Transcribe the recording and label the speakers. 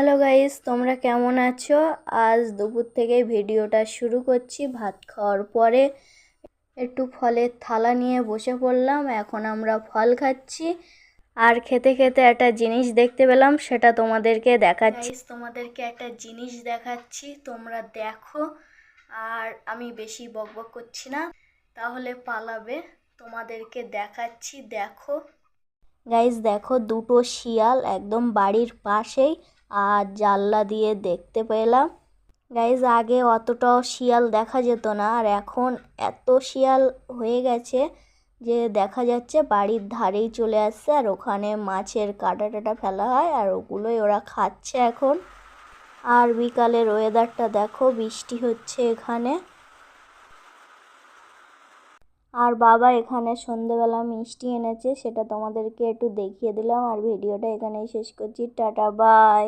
Speaker 1: Hello guys, তোমরা কেমন আছো? আজ দুপুর থেকে ভিডিওটা শুরু করছি। ভাত খাওয়ার পরে একটু ফলের থালা নিয়ে বসে পড়লাম। এখন আমরা ফল খাচ্ছি আর খেতে খেতে একটা জিনিস দেখতে পেলাম, সেটা তোমাদেরকে দেখাচ্ছি। তোমাদেরকে একটা জিনিস দেখাচ্ছি, তোমরা দেখো। আর আমি বেশি বকবক করছি না, তাহলে পালাবে। তোমাদেরকে দেখাচ্ছি, দেখো গাইস। দেখো, দুটো শিয়াল একদম বাড়ির পাশেই, আর জানলা দিয়ে দেখতে পেলাম। গাইস, আগে অতটাও শিয়াল দেখা যেত না, আর এখন এত শিয়াল হয়ে গেছে যে দেখা যাচ্ছে বাড়ির ধারেই চলে আসছে। আর ওখানে মাছের কাঁটা টাটা ফেলা হয়, আর ওগুলোই ওরা খাচ্ছে এখন। আর বিকালের ওয়েদারটা দেখো, বৃষ্টি হচ্ছে এখানে। আর বাবা এখানে সন্ধেবেলা মিষ্টি এনেছে, সেটা তোমাদেরকে একটু দেখিয়ে দিলাম। আর ভিডিওটা এখানেই শেষ করছি। Tata, by.